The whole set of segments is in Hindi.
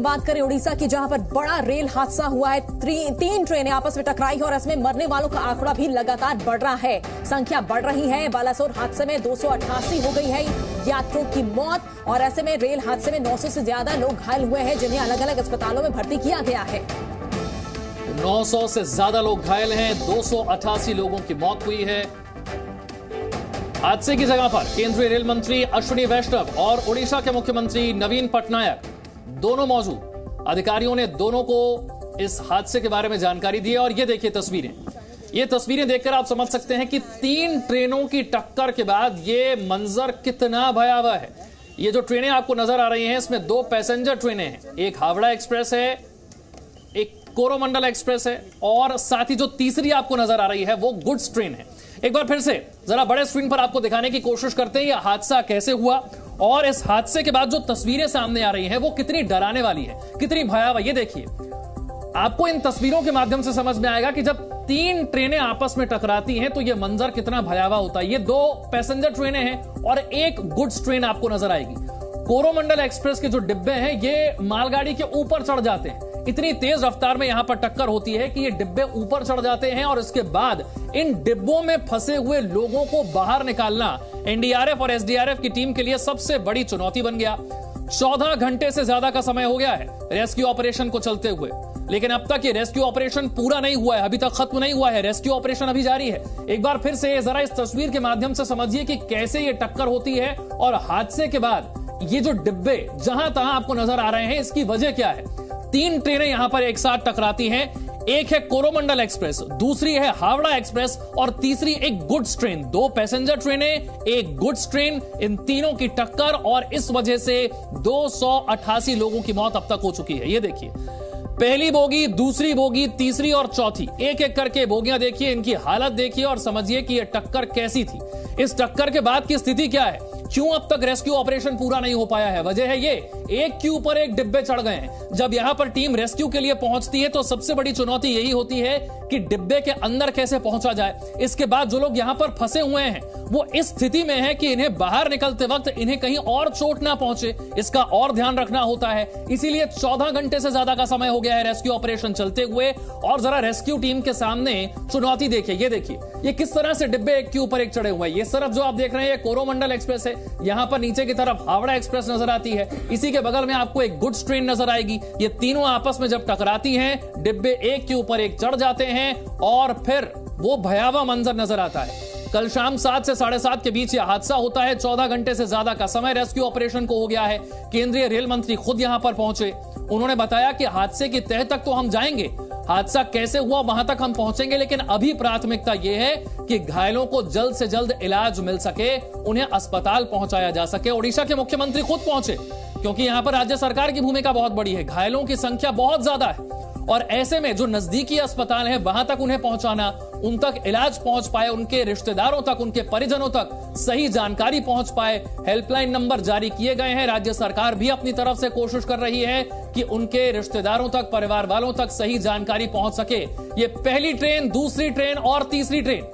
बात करें उड़ीसा की, जहां पर बड़ा रेल हादसा हुआ है। तीन ट्रेनें आपस में टकराई और इसमें मरने वालों का आंकड़ा भी लगातार बढ़ रहा है। संख्या बढ़ रही है। बालासोर हादसे में 288 हो गई है यात्रियों की मौत, और ऐसे में रेल हादसे में 900 से ज्यादा लोग घायल हुए हैं, जिन्हें अलग अलग अस्पतालों में भर्ती किया गया है। 900 से ज्यादा लोग घायल हैं, 288 लोगों की मौत हुई है। हादसे की जगह पर केंद्रीय रेल मंत्री अश्विनी वैष्णव और उड़ीसा के मुख्यमंत्री नवीन पटनायक दोनों मौजूद। अधिकारियों ने दोनों को इस हादसे के बारे में जानकारी दी है। और ये देखिए तस्वीरें, ये तस्वीरें देखकर आप समझ सकते हैं कि 3 ट्रेनों की टक्कर के बाद ये मंजर कितना भयावह है। ये जो ट्रेनें आपको नजर आ रही हैं, इसमें 2 पैसेंजर ट्रेनें हैं। एक हावड़ा एक्सप्रेस है, एक कोरोमंडल एक्सप्रेस है, और साथ ही जो तीसरी आपको नजर आ रही है वो गुड्स ट्रेन है। एक बार फिर से जरा बड़े स्क्रीन पर आपको दिखाने की कोशिश करते हैं यह हादसा कैसे हुआ, और इस हादसे के बाद जो तस्वीरें सामने आ रही हैं वो कितनी डराने वाली है, कितनी भयावह। ये देखिए, आपको इन तस्वीरों के माध्यम से समझ में आएगा कि जब 3 ट्रेनें आपस में टकराती हैं तो यह मंजर कितना भयावह होता है। ये 2 पैसेंजर ट्रेनें हैं और एक गुड्स ट्रेन आपको नजर आएगी। कोरोमंडल एक्सप्रेस के जो डिब्बे हैं ये मालगाड़ी के ऊपर चढ़ जाते हैं। इतनी तेज रफ्तार में यहां पर टक्कर होती है कि ये डिब्बे ऊपर चढ़ जाते हैं, और इसके बाद इन डिब्बों में फंसे हुए लोगों को बाहर निकालना एनडीआरएफ और एसडीआरएफ की टीम के लिए सबसे बड़ी चुनौती बन गया। 14 घंटे से ज्यादा का समय हो गया है रेस्क्यू ऑपरेशन को चलते हुए, लेकिन अब तक ये रेस्क्यू ऑपरेशन पूरा नहीं हुआ है, अभी तक खत्म नहीं हुआ है। रेस्क्यू ऑपरेशन अभी जारी है। एक बार फिर से जरा इस तस्वीर के माध्यम से समझिए कि कैसे ये टक्कर होती है, और हादसे के बाद ये जो डिब्बे जहां तहां आपको नजर आ रहे हैं, इसकी वजह क्या है। 3 ट्रेनें यहां पर एक साथ टकराती हैं। एक है कोरोमंडल एक्सप्रेस, दूसरी है हावड़ा एक्सप्रेस, और तीसरी एक गुड्स ट्रेन। 2 पैसेंजर ट्रेनें, एक गुड्स ट्रेन, इन तीनों की टक्कर, और इस वजह से 288 लोगों की मौत अब तक हो चुकी है। ये देखिए, पहली बोगी, दूसरी बोगी, तीसरी और चौथी, एक एक करके बोगियां देखिए, इनकी हालत देखिए और समझिए कि यह टक्कर कैसी थी। इस टक्कर के बाद की स्थिति क्या है, क्यों अब तक रेस्क्यू ऑपरेशन पूरा नहीं हो पाया है। वजह है ये, एक के ऊपर एक डिब्बे चढ़ गए हैं। जब यहां पर टीम रेस्क्यू के लिए पहुंचती है तो सबसे बड़ी चुनौती यही होती है कि डिब्बे के अंदर कैसे पहुंचा जाए। इसके बाद जो लोग यहां पर फंसे हुए हैं वो इस स्थिति में है कि इन्हें बाहर निकलते वक्त इन्हें कहीं और चोट ना पहुंचे, इसका और ध्यान रखना होता है। इसीलिए 14 घंटे से ज्यादा का समय हो गया है रेस्क्यू ऑपरेशन चलते हुए। और जरा रेस्क्यू टीम के सामने चुनौती देखिए, ये देखिए, ये किस तरह से डिब्बे एक के ऊपर एक चढ़े हुए हैं। ये तरफ जो आप देख रहे हैं ये कोरोमंडल एक्सप्रेस है, यहां पर नीचे की तरफ हावड़ा एक्सप्रेस नजर आती है, इसी के बगल में आपको एक गुड्स ट्रेन नजर आएगी। ये तीनों आपस में जब टकराती हैं, डिब्बे एक के ऊपर एक चढ़ जाते हैं, और फिर वो भयावह मंजर नजर आता है। कल शाम 7 से 7:30 के बीच यह हादसा होता है। 14 घंटे से ज्यादा का समय रेस्क्यू ऑपरेशन को हो गया है। केंद्रीय रेल मंत्री खुद यहां पर पहुंचे। उन्होंने बताया कि हादसे की तह तक तो हम जाएंगे, हादसा कैसे हुआ वहां तक हम पहुंचेंगे, लेकिन अभी प्राथमिकता यह है कि घायलों को जल्द से जल्द इलाज मिल सके, उन्हें अस्पताल पहुंचाया जा सके। ओडिशा के मुख्यमंत्री खुद पहुंचे, क्योंकि यहां पर राज्य सरकार की भूमिका बहुत बड़ी है। घायलों की संख्या बहुत ज्यादा है, और ऐसे में जो नजदीकी अस्पताल है वहां तक उन्हें पहुंचाना, उन तक इलाज पहुंच पाए, उनके रिश्तेदारों तक, उनके परिजनों तक सही जानकारी पहुंच पाए। हेल्पलाइन नंबर जारी किए गए हैं। राज्य सरकार भी अपनी तरफ से कोशिश कर रही है कि उनके रिश्तेदारों तक, परिवार वालों तक सही जानकारी पहुंच सके। ये पहली ट्रेन, दूसरी ट्रेन और तीसरी ट्रेन।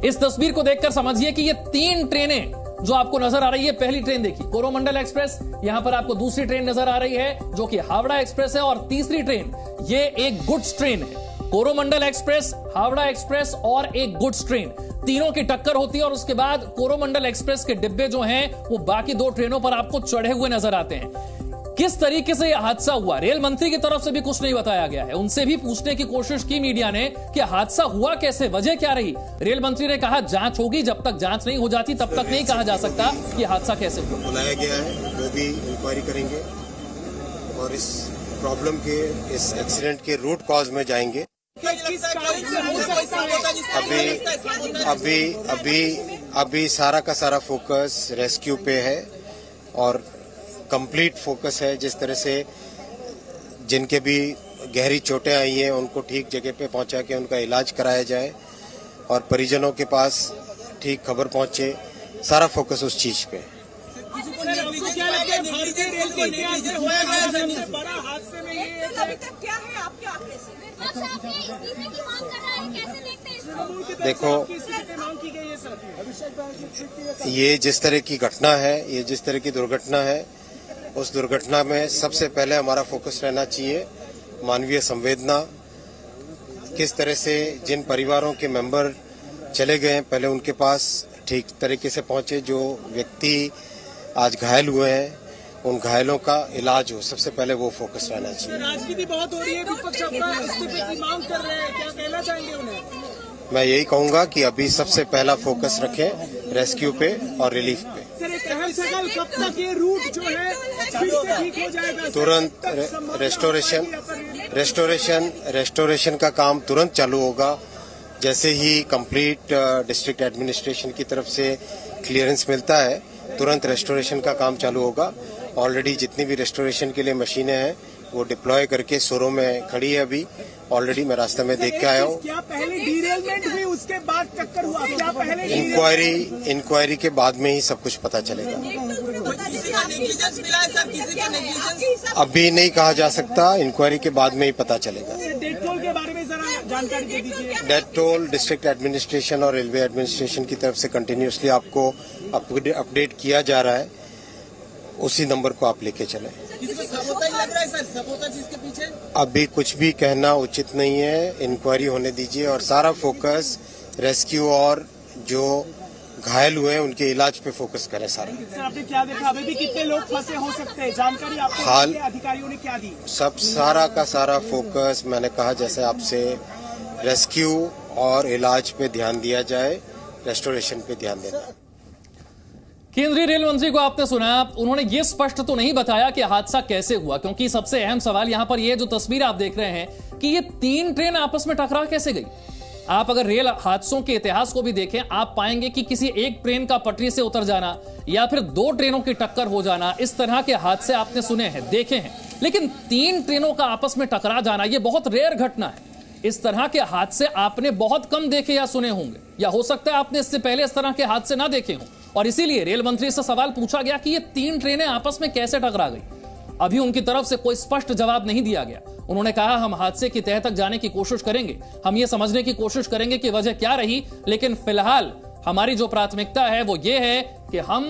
इस तस्वीर को देखकर समझिए कि ये 3 ट्रेनें जो आपको नजर आ रही है, पहली ट्रेन देखिए कोरोमंडल एक्सप्रेस, यहां पर आपको दूसरी ट्रेन नजर आ रही है जो कि हावड़ा एक्सप्रेस है, और तीसरी ट्रेन ये एक गुड्स ट्रेन है। कोरोमंडल एक्सप्रेस, हावड़ा एक्सप्रेस और एक गुड्स ट्रेन, तीनों की टक्कर होती है, और उसके बाद कोरोमंडल एक्सप्रेस के डिब्बे जो हैं वो बाकी 2 ट्रेनों पर आपको चढ़े हुए नजर आते हैं। किस तरीके से यह हादसा हुआ, रेल मंत्री की तरफ से भी कुछ नहीं बताया गया है। उनसे भी पूछने की कोशिश की मीडिया ने कि हादसा हुआ कैसे, वजह क्या रही। रेल मंत्री ने कहा जांच होगी, जब तक जांच नहीं हो जाती तब तक नहीं कहा जा सकता कि हादसा कैसे हुआ। बुलाया गया है, वो भी इंक्वायरी करेंगे और इस प्रॉब्लम के, इस एक्सीडेंट के रूट कॉज में जाएंगे। अभी सारा का सारा फोकस रेस्क्यू पे है, और कंप्लीट फोकस है जिस तरह से जिनके भी गहरी चोटें आई हैं उनको ठीक जगह पे पहुंचा के उनका इलाज कराया जाए, और परिजनों के पास ठीक खबर पहुंचे। सारा फोकस उस चीज पे है। देखो, ये जिस तरह की घटना है, ये जिस तरह की दुर्घटना है, उस दुर्घटना में सबसे पहले हमारा फोकस रहना चाहिए मानवीय संवेदना। किस तरह से जिन परिवारों के मेंबर चले गए पहले उनके पास ठीक तरीके से पहुंचे, जो व्यक्ति आज घायल हुए हैं उन घायलों का इलाज हो, सबसे पहले वो फोकस रहना चाहिए। राजनीति बहुत हो रही है, विपक्ष अपना इस्तीफे की मांग कर रहे हैं, क्या कहना चाहेंगे उन्हें? मैं यही कहूंगा कि अभी सबसे पहला फोकस रखें रेस्क्यू पे और रिलीफ पे। सर, एक अहम सवाल, कब तक ये रूट जो है फिर से ठीक हो जाएगा? तुरंत रेस्टोरेशन का काम तुरंत चालू होगा। जैसे ही कंप्लीट डिस्ट्रिक्ट एडमिनिस्ट्रेशन की तरफ से क्लियरेंस मिलता है, तुरंत रेस्टोरेशन का काम चालू होगा। ऑलरेडी जितनी भी रेस्टोरेशन के लिए मशीनें हैं वो डिप्लॉय करके सोरो में खड़ी है। अभी ऑलरेडी मैं रास्ते में देख के आया हूँ। क्या पहले डिरेलमेंट हुई उसके बाद टक्कर हुआ? क्या पहले इंक्वायरी के बाद में ही सब कुछ पता चलेगा। अभी नहीं कहा जा सकता, इंक्वायरी के बाद में ही पता चलेगा। डेथ टोल के बारे में जरा जानकारी दे दीजिए। डेथ टोल डिस्ट्रिक्ट एडमिनिस्ट्रेशन और रेलवे एडमिनिस्ट्रेशन की तरफ से कंटिन्यूसली आपको अपडेट किया जा रहा है, उसी नंबर को आप लेके चलें। लग रहा है सर, सबोताज इसके पीछे? अभी कुछ भी कहना उचित नहीं है, इंक्वायरी होने दीजिए और सारा फोकस रेस्क्यू और जो घायल हुए हैं उनके इलाज पे फोकस करें सारा। सर, आपने क्या देखा, अभी भी कितने लोग फंसे हो सकते हैं? जानकारी आपको अधिकारियों ने क्या दी? सब सारा का सारा फोकस मैंने कहा जैसे आपसे, रेस्क्यू और इलाज पे ध्यान दिया जाए, रेस्टोरेशन पे ध्यान देना। केंद्रीय रेल मंत्री को आपने सुना, उन्होंने ये स्पष्ट तो नहीं बताया कि हादसा कैसे हुआ, क्योंकि सबसे अहम सवाल यहां पर ये जो तस्वीर आप देख रहे हैं कि ये 3 ट्रेन आपस में टकरा कैसे गई। आप अगर रेल हादसों के इतिहास को भी देखें, आप पाएंगे कि किसी एक ट्रेन का पटरी से उतर जाना या फिर 2 ट्रेनों की टक्कर हो जाना, इस तरह के हादसे आपने सुने हैं, देखे हैं, लेकिन 3 ट्रेनों का आपस में टकरा जाना यह बहुत रेयर घटना है। इस तरह के हादसे आपने बहुत कम देखे या सुने होंगे, या हो सकता है आपने इससे पहले इस तरह के हादसे ना देखे हों, और इसीलिए रेल मंत्री से सवाल पूछा गया कि ये 3 ट्रेनें आपस में कैसे टकरा गई। अभी उनकी तरफ से कोई स्पष्ट जवाब नहीं दिया गया। उन्होंने कहा हम हादसे की तह तक जाने की कोशिश करेंगे, हम ये समझने की कोशिश करेंगे कि वजह क्या रही, लेकिन फिलहाल हमारी जो प्राथमिकता है वो ये है कि हम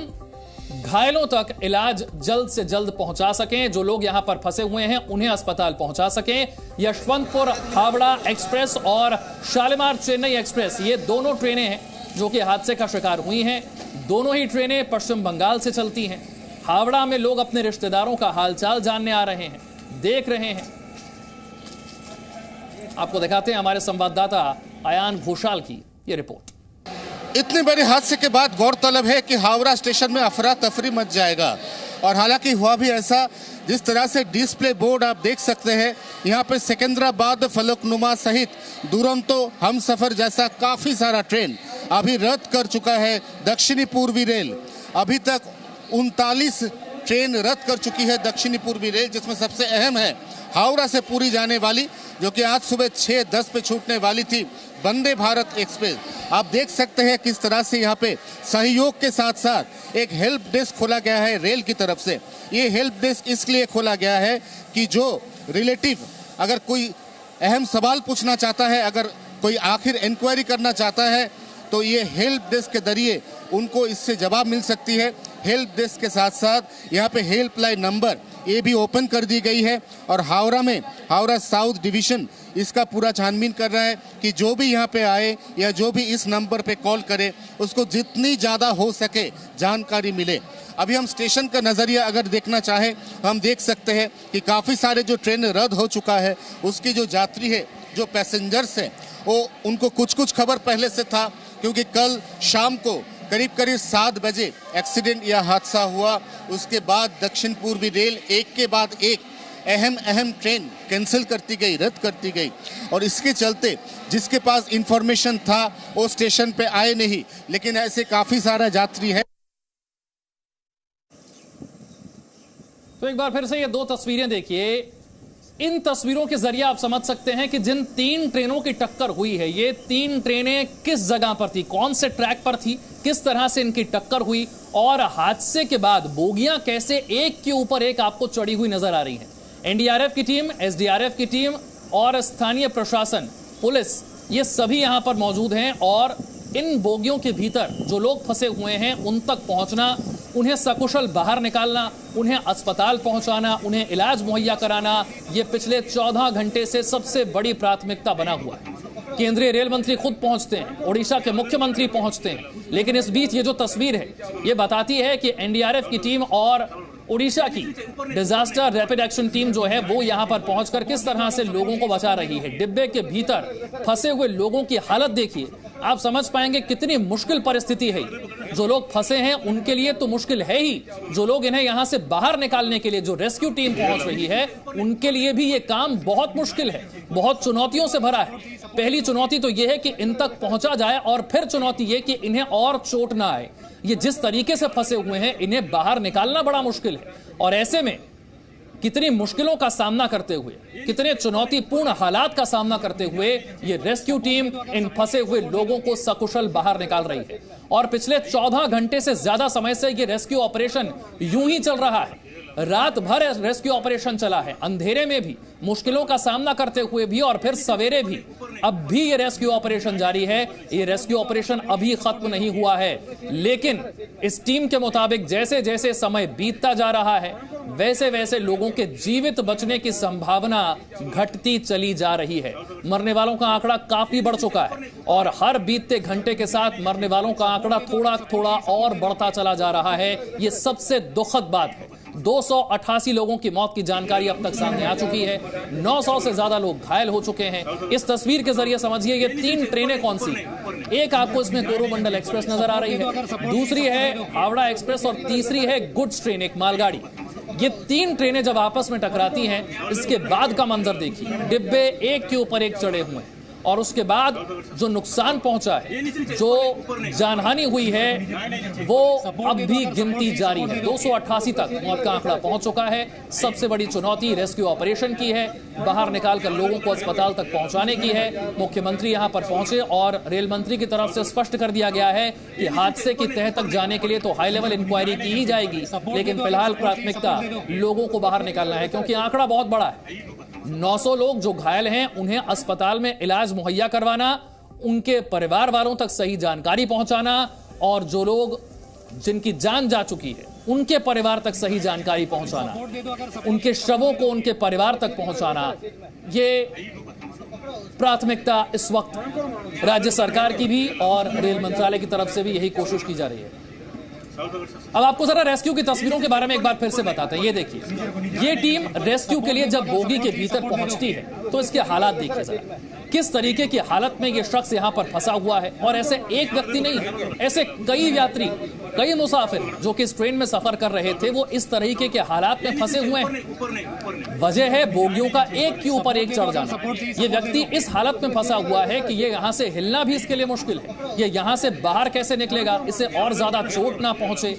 घायलों तक इलाज जल्द से जल्द पहुंचा सकें, जो लोग यहां पर फंसे हुए हैं उन्हें अस्पताल पहुंचा सकें। यशवंतपुर हावड़ा एक्सप्रेस और शालीमार चेन्नई एक्सप्रेस, ये दोनों ट्रेनें हैं जो कि हादसे का शिकार हुई हैं। दोनों ही ट्रेनें पश्चिम बंगाल से चलती हैं। हावड़ा में लोग अपने रिश्तेदारों का हालचाल जानने आ रहे हैं, देख रहे हैं। आपको दिखाते हैं हमारे संवाददाता अयान घोषाल की ये रिपोर्ट। इतने बड़े हादसे के बाद गौरतलब है कि हावड़ा स्टेशन में अफरा तफरी मच जाएगा, और हालांकि हुआ भी ऐसा। जिस तरह से डिस्प्ले बोर्ड आप देख सकते हैं, यहाँ पे सिकंदराबाद, फलकनुमा सहित दुरंतो, हमसफर जैसा काफ़ी सारा ट्रेन अभी रद्द कर चुका है दक्षिणी पूर्वी रेल। अभी तक 39 ट्रेन रद्द कर चुकी है दक्षिणी पूर्वी रेल, जिसमें सबसे अहम है हावड़ा से पुरी जाने वाली, जो कि आज सुबह 6:10 पे छूटने वाली थी, वंदे भारत एक्सप्रेस। आप देख सकते हैं किस तरह से यहाँ पे सहयोग के साथ साथ एक हेल्प डेस्क खोला गया है रेल की तरफ से। ये हेल्प डेस्क इसलिए खोला गया है कि जो रिलेटिव अगर कोई अहम सवाल पूछना चाहता है, अगर कोई आखिर इंक्वायरी करना चाहता है, तो ये हेल्प डेस्क के जरिए उनको इससे जवाब मिल सकती है। हेल्प डेस्क के साथ साथ यहाँ पे हेल्पलाइन नंबर ये भी ओपन कर दी गई है, और हावड़ा में हावड़ा साउथ डिवीजन इसका पूरा छानबीन कर रहा है कि जो भी यहाँ पे आए या जो भी इस नंबर पे कॉल करे, उसको जितनी ज़्यादा हो सके जानकारी मिले। अभी हम स्टेशन का नज़रिया अगर देखना चाहें, हम देख सकते हैं कि काफ़ी सारे जो ट्रेन रद्द हो चुका है, उसकी जो यात्री है, जो पैसेंजर्स हैं, वो उनको कुछ खबर पहले से था, क्योंकि कल शाम को करीब 7 बजे एक्सीडेंट या हादसा हुआ। उसके बाद दक्षिण पूर्वी रेल एक के बाद एक अहम ट्रेन कैंसिल करती गई, रद्द करती गई, और इसके चलते जिसके पास इंफॉर्मेशन था वो स्टेशन पे आए नहीं, लेकिन ऐसे काफ़ी सारा यात्री है। तो एक बार फिर से ये 2 तस्वीरें देखिए। इन तस्वीरों के जरिए आप समझ सकते हैं कि जिन 3 ट्रेनों की टक्कर हुई है, ये 3 ट्रेनें किस जगह पर थी, कौन से ट्रैक पर थी, किस तरह से इनकी टक्कर हुई, और हादसे के बाद बोगियां कैसे एक के ऊपर एक आपको चढ़ी हुई नजर आ रही हैं। एनडीआरएफ की टीम, एसडीआरएफ की टीम और स्थानीय प्रशासन, पुलिस, ये सभी यहां पर मौजूद हैं, और इन बोगियों के भीतर जो लोग फंसे हुए हैं उन तक पहुंचना, उन्हें सकुशल बाहर निकालना, उन्हें अस्पताल पहुंचाना, उन्हें इलाज मुहैया कराना, ये पिछले 14 घंटे से सबसे बड़ी प्राथमिकता बना हुआ है। केंद्रीय रेल मंत्री खुद पहुंचते हैं, ओडिशा के मुख्यमंत्री पहुंचते हैं, लेकिन इस बीच ये जो तस्वीर है ये बताती है कि एनडीआरएफ की टीम और ओडिशा की डिजास्टर रैपिड एक्शन टीम जो है वो यहां पर पहुंचकर किस तरह से लोगों को बचा रही है। डिब्बे के भीतर फंसे हुए लोगों की हालत देखिए, आप समझ पाएंगे कितनी मुश्किल परिस्थिति है। जो लोग फंसे हैं उनके लिए तो मुश्किल है ही, जो लोग इन्हें यहां से बाहर निकालने के लिए जो रेस्क्यू टीम पहुंच रही है उनके लिए भी ये काम बहुत मुश्किल है, बहुत चुनौतियों से भरा है। पहली चुनौती तो यह है कि इन तक पहुंचा जाए और फिर चुनौती यह कि इन्हें और चोट ना आए। ये जिस तरीके से फंसे हुए हैं इन्हें बाहर निकालना बड़ा मुश्किल है, और ऐसे में कितनी मुश्किलों का सामना करते हुए, कितने चुनौतीपूर्ण हालात का सामना करते हुए ये रेस्क्यू टीम इन फंसे हुए लोगों को सकुशल बाहर निकाल रही है। और पिछले 14 घंटे से ज्यादा समय से ये रेस्क्यू ऑपरेशन यूं ही चल रहा है। रात भर रेस्क्यू ऑपरेशन चला है, अंधेरे में भी, मुश्किलों का सामना करते हुए भी, और फिर सवेरे भी। अब भी ये रेस्क्यू ऑपरेशन जारी है। ये रेस्क्यू ऑपरेशन अभी खत्म नहीं हुआ है, लेकिन इस टीम के मुताबिक जैसे जैसे समय बीतता जा रहा है वैसे वैसे लोगों के जीवित बचने की संभावना घटती चली जा रही है। मरने वालों का आंकड़ा काफी बढ़ चुका है और हर बीतते घंटे के साथ मरने वालों का आंकड़ा थोड़ा थोड़ा और बढ़ता चला जा रहा है। ये सबसे दुखद बात है। 288 लोगों की मौत की जानकारी अब तक सामने आ चुकी है। 900 से ज्यादा लोग घायल हो चुके हैं। इस तस्वीर के जरिए समझिए ये 3 ट्रेनें कौन सी, एक आपको इसमें कोरोमंडल एक्सप्रेस नजर आ रही है, दूसरी है हावड़ा एक्सप्रेस और तीसरी है गुड्स ट्रेन, एक मालगाड़ी। ये 3 ट्रेनें जब आपस में टकराती हैं, इसके बाद का मंजर देखिए। डिब्बे एक के ऊपर एक चढ़े हुए हैं और उसके बाद जो नुकसान पहुंचा है, जो जानहानि हुई है, वो अब भी गिनती जारी है। 288 तक मौत का आंकड़ा पहुंच चुका है। सबसे बड़ी चुनौती रेस्क्यू ऑपरेशन की है, बाहर निकालकर लोगों को अस्पताल तक पहुंचाने की है। मुख्यमंत्री यहां पर पहुंचे और रेल मंत्री की तरफ से स्पष्ट कर दिया गया है कि हादसे की तह तक जाने के लिए तो हाई लेवल इंक्वायरी की ही जाएगी, लेकिन फिलहाल प्राथमिकता लोगों को बाहर निकालना है, क्योंकि आंकड़ा बहुत बड़ा है। 900 लोग जो घायल हैं उन्हें अस्पताल में इलाज मुहैया करवाना, उनके परिवार वालों तक सही जानकारी पहुंचाना, और जो लोग जिनकी जान जा चुकी है उनके परिवार तक सही जानकारी पहुंचाना, उनके शवों को उनके परिवार तक पहुंचाना, ये प्राथमिकता इस वक्त राज्य सरकार की भी और रेल मंत्रालय की तरफ से भी यही कोशिश की जा रही है। अब आपको जरा रेस्क्यू की तस्वीरों के बारे में एक बार फिर से बताते हैं। ये देखिए, ये टीम रेस्क्यू के लिए जब बोगी के भीतर पहुंचती है तो इसके हालात देखिए जरा, किस तरीके की हालत में ये शख्स यहां पर फंसा हुआ है। और ऐसे एक व्यक्ति नहीं, ऐसे कई यात्री, कई मुसाफिर जो कि इस ट्रेन में सफर कर रहे थे, वो इस तरीके के हालात में फंसे हुए हैं। वजह है बोगियों का एक के ऊपर एक चढ़ जाना। ये व्यक्ति इस हालत में फंसा हुआ है कि ये यहां से हिलना भी इसके लिए मुश्किल है। ये यहां से बाहर कैसे निकलेगा, इसे और ज्यादा चोट ना पहुंचे,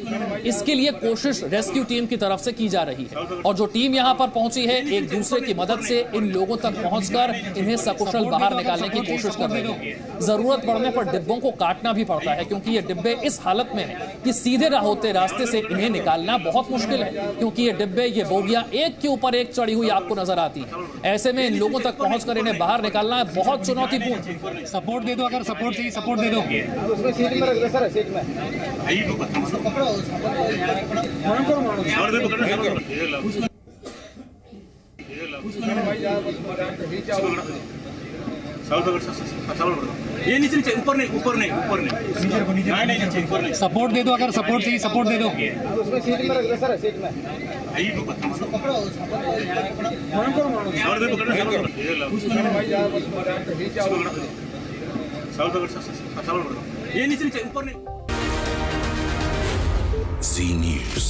इसके लिए कोशिश रेस्क्यू टीम की तरफ से की जा रही है। और जो टीम यहां पर पहुंची है, एक दूसरे की मदद से इन लोगों तक पहुंचकर इन्हें सकुशल बाहर निकालने की कोशिश कर रही है। जरूरत पड़ने पर डिब्बों को काटना भी पड़ता है, क्योंकि ये डिब्बे इस हालत में है कि सीधे होते रास्ते से इन्हें निकालना बहुत मुश्किल है, क्योंकि ये डिब्बे, ये बोगियां एक के ऊपर एक चढ़ी हुई आपको नजर आती है। ऐसे में इन लोगों तक पहुंचकर इन्हें बाहर निकालना बहुत चुनौतीपूर्ण। सपोर्ट दे दो, अगर सपोर्ट चाहिए सपोर्ट दे दो। ये नीचे नीचे, ऊपर नहीं, ऊपर नहीं, ऊपर नहीं, ऊपर नहीं। सपोर्ट दे दो, अगर सपोर्ट चाहिए सपोर्ट दे दो। ये नीचे नीचे, ऊपर नहीं। Zee News.